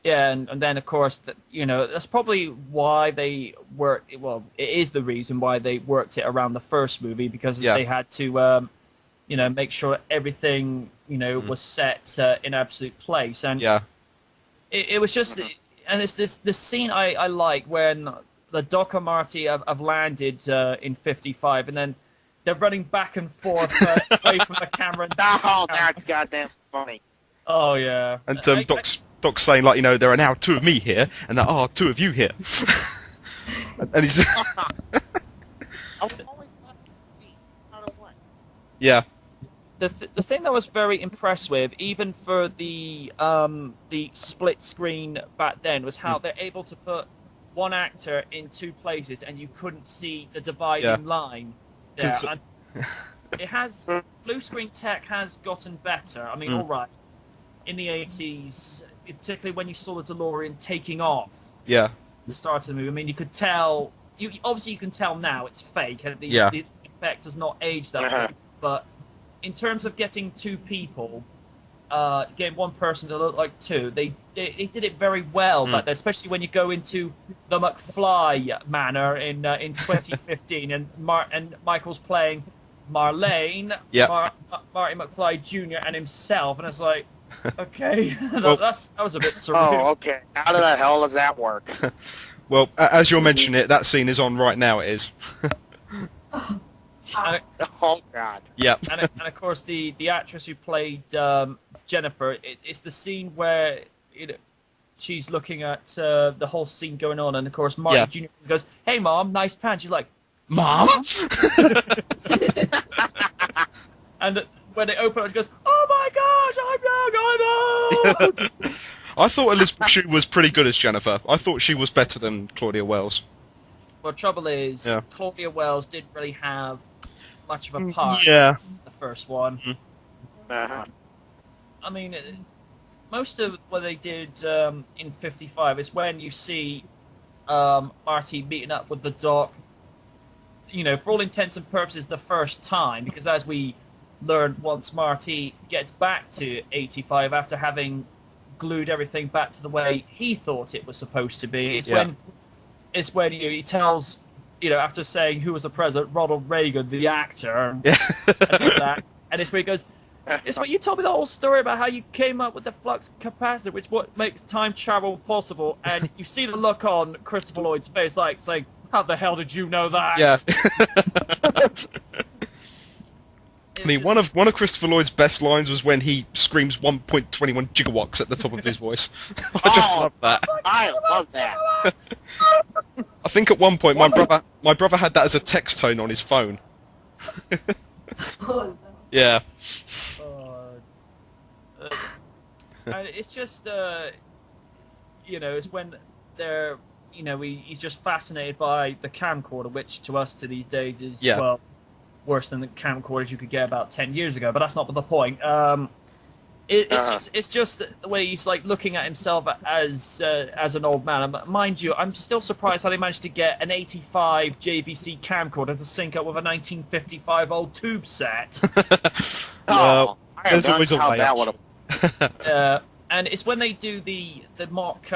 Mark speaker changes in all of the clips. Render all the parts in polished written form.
Speaker 1: Yeah, and then of course, that's probably why they worked. Well, it is the reason why they worked it around the first movie because
Speaker 2: Yeah.
Speaker 1: they had to, make sure everything, was set in absolute place. And
Speaker 2: Yeah.
Speaker 1: it was just, and it's this scene I like when the Doc and Marty have landed in 55, and then they're running back and forth away from the camera. And
Speaker 3: Oh, that's goddamn funny.
Speaker 1: oh yeah,
Speaker 2: And Doc's saying, like, there are now two of me here, and there are two of you here. And he's...
Speaker 3: I always thought out of one.
Speaker 2: yeah.
Speaker 1: the thing that I was very impressed with, even for the split screen back then, was how they're able to put one actor in two places and you couldn't see the dividing line there. And it has blue screen tech has gotten better. I mean, all right, in the 80s, particularly when you saw the DeLorean taking off.
Speaker 2: Yeah.
Speaker 1: The start of the movie. I mean, you could tell. Obviously you can tell now it's fake, and the effect has not aged that way. But in terms of getting two people, getting one person to look like two, they did it very well. But especially when you go into the McFly manor in 2015, and Michael's playing Marlene, Marty McFly Jr. and himself, and it's like, okay, that was a bit surreal.
Speaker 3: Oh, okay. How the hell does that work?
Speaker 2: Well, as you're mentioning it, that scene is on right now. It is.
Speaker 3: Oh God.
Speaker 2: Yeah.
Speaker 1: And of course, the actress who played Jennifer, it's the scene where she's looking at the whole scene going on, and of course, Marty Jr. goes, "Hey, Mom, nice pants." She's like, "Mom?" And when they open it, she goes, "Oh my gosh, I'm young, I'm old."
Speaker 2: I thought Elizabeth Shue was pretty good as Jennifer. I thought she was better than Claudia Wells.
Speaker 1: Well, the trouble is, Claudia Wells didn't really have much of a part
Speaker 2: in
Speaker 1: the first one.
Speaker 3: Uh-huh.
Speaker 1: I mean, most of what they did in 55 is when you see Marty meeting up with the Doc, for all intents and purposes the first time, because as we learned, once Marty gets back to 85 after having glued everything back to the way he thought it was supposed to be, it's when he tells, after saying who was the president, Ronald Reagan, the actor, and it's where he goes, "It's what you told me the whole story about how you came up with the flux capacitor, which what makes time travel possible." And you see the look on Christopher Lloyd's face, like saying, "How the hell did you know that?"
Speaker 2: Yeah. I mean, one of Christopher Lloyd's best lines was when he screams 1.21 gigawatts at the top of his voice. I just love that.
Speaker 3: I love that.
Speaker 2: I think at one point my brother had that as a text tone on his phone. Yeah.
Speaker 1: It's just, it's when they're, he's just fascinated by the camcorder, which to us to these days is, well, worse than the camcorders you could get about 10 years ago, but that's not the point. It's just the way he's like looking at himself as an old man. And mind you, I'm still surprised how they managed to get an 85 JVC camcorder to sync up with a 1955 old tube set.
Speaker 2: There's always a way.
Speaker 1: And it's when they do the mock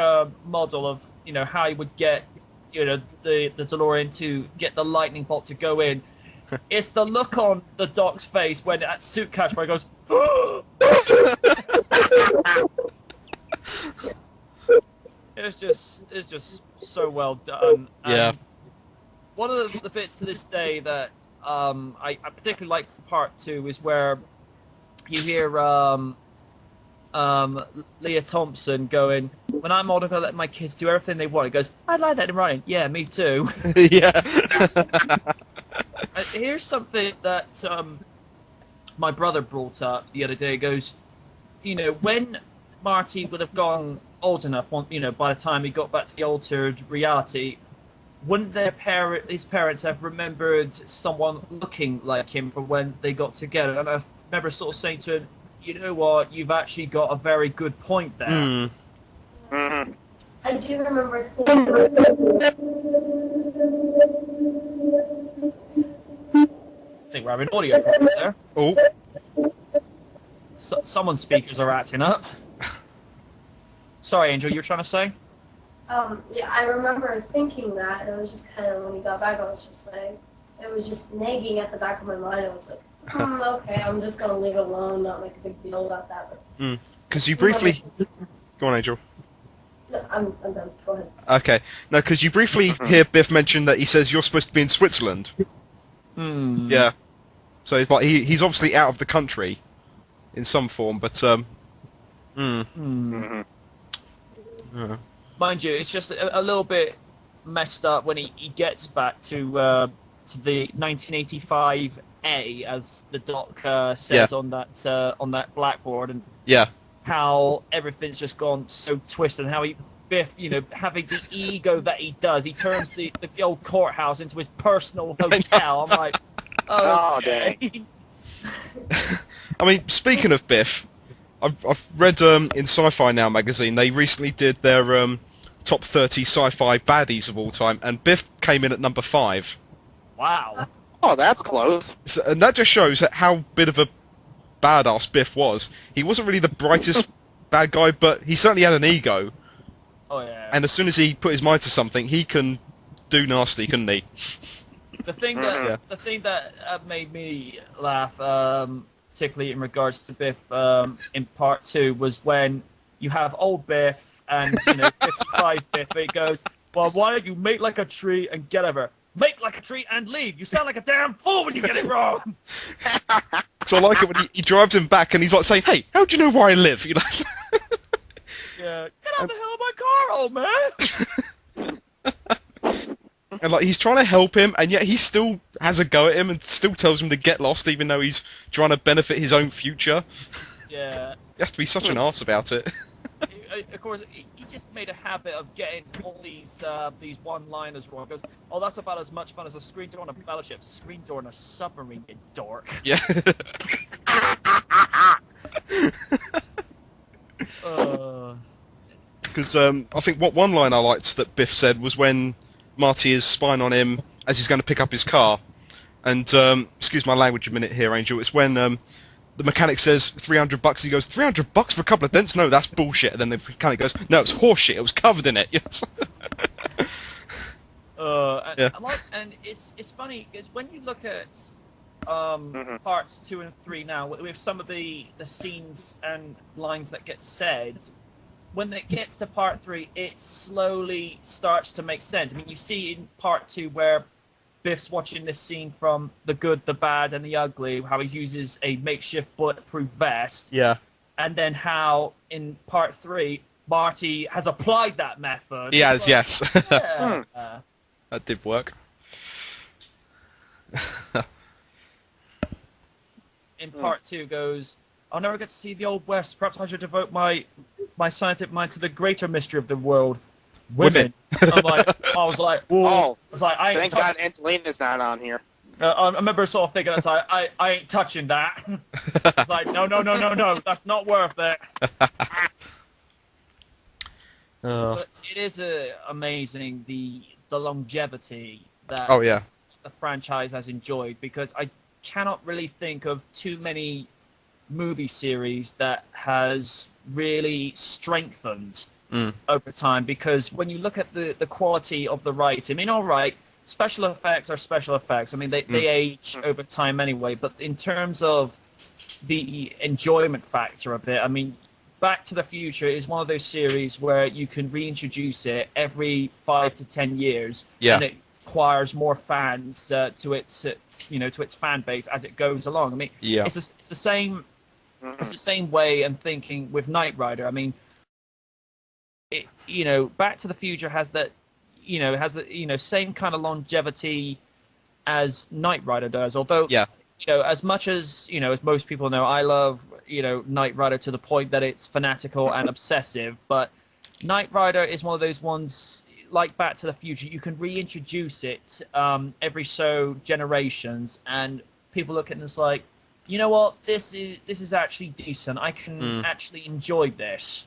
Speaker 1: model of how he would get the DeLorean to get the lightning bolt to go in. It's the look on the Doc's face when that suit catch where he goes, it's just so well done. And one of the bits to this day that I particularly like for part 2 is where you hear Leah Thompson going, "When I'm older, I'm gonna let my kids do everything they want." He goes, "I'd like that in writing." Yeah, me too.
Speaker 2: Yeah.
Speaker 1: Here's something that my brother brought up the other day. He goes, when Marty would have gone old enough, by the time he got back to the altered reality, wouldn't his parents have remembered someone looking like him from when they got together? And I remember sort of saying to him, "You know what? You've actually got a very good point there."
Speaker 3: Mm-hmm.
Speaker 4: I do remember
Speaker 1: I think we're having audio problems there.
Speaker 2: Oh.
Speaker 1: Someone's speakers are acting up. Sorry, Angel, you were trying to say?
Speaker 4: Yeah, I remember thinking that, and it was just kind of, when he got back, I was just like, it was just nagging at the back of my mind. I was like, okay, I'm just going to leave it alone, not make a big deal about that.
Speaker 2: Because you briefly... Go on, Angel.
Speaker 4: No, I'm done. Go ahead.
Speaker 2: Okay. No, because you briefly hear Biff mention that he says you're supposed to be in Switzerland. Yeah. So it's like he's obviously out of the country in some form, but
Speaker 1: Mind you, it's just a little bit messed up when he gets back to the 1985 A, as the doc says on that blackboard, and how everything's just gone so twisted, and how Biff, having the ego that he does, he turns the old courthouse into his personal hotel. I'm like, okay.
Speaker 2: I mean, speaking of Biff, I've read in Sci-Fi Now magazine, they recently did their top 30 sci-fi baddies of all time, and Biff came in at number 5.
Speaker 1: Wow.
Speaker 3: Oh, that's close.
Speaker 2: So, and that just shows how bit of a badass Biff was. He wasn't really the brightest bad guy, but he certainly had an ego.
Speaker 1: Oh yeah.
Speaker 2: And as soon as he put his mind to something, he can do nasty, couldn't he?
Speaker 1: The thing that made me laugh, particularly in regards to Biff in part 2, was when you have old Biff and 55 Biff. It goes, well, why don't you make like a tree and get over? Make like a tree and leave. You sound like a damn fool when you get it wrong.
Speaker 2: So I like it when he drives him back and he's like saying, "Hey, how do you know where I live?"
Speaker 1: Yeah, get out the hell of my car, old man.
Speaker 2: And like he's trying to help him, and yet he still has a go at him and still tells him to get lost, even though he's trying to benefit his own future.
Speaker 1: Yeah.
Speaker 2: He has to be such an arse about it.
Speaker 1: Of course, he just made a habit of getting all these one-liners wrong. He goes, oh, that's about as much fun as a screen door on a battleship, screen door on a submarine, you dork.
Speaker 2: Yeah. Because I think what one line I liked that Biff said was when Marty is spying on him as he's going to pick up his car. And, excuse my language a minute here, Angel, it's when the mechanic says $300, he goes, $300 for a couple of dents? No, that's bullshit. And then the mechanic goes, no, it's horseshit, it was covered in it. Yes.
Speaker 1: And it's funny, because when you look at parts 2 and 3 now, with some of the scenes and lines that get said, when it gets to part 3, it slowly starts to make sense. I mean, you see in part 2 where Biff's watching this scene from The Good, the Bad, and the Ugly, how he uses a makeshift bulletproof vest.
Speaker 2: Yeah.
Speaker 1: And then how in part 3, Marty has applied that method.
Speaker 2: He has, yes.
Speaker 1: Yeah.
Speaker 2: That did work.
Speaker 1: In part 2 goes, I'll never get to see the Old West. Perhaps I should devote my scientific mind to the greater mystery of the world. Women. I was like, whoa.
Speaker 3: Oh,
Speaker 1: I was like, I ain't
Speaker 3: thank God Angelina's not on here.
Speaker 1: I remember sort of thinking, I ain't touching that. It's like, no, that's not worth it. But it is amazing the longevity that the franchise has enjoyed, because I cannot really think of too many movie series that has really strengthened over time, because when you look at the quality of the writing, I mean, all right, special effects are special effects. I mean, they age over time anyway, but in terms of the enjoyment factor of it, I mean, Back to the Future is one of those series where you can reintroduce it every 5 to 10 years, and it acquires more fans to its fan base as it goes along. I mean, it's the same. It's the same way and thinking with Knight Rider. I mean, Back to the Future has that, same kind of longevity as Knight Rider does. Although, as much as as most people know, I love Knight Rider to the point that it's fanatical and obsessive. But Knight Rider is one of those ones, like Back to the Future, you can reintroduce it every so generations, and people look at it and it's like, you know what, this is actually decent. I can actually enjoy this.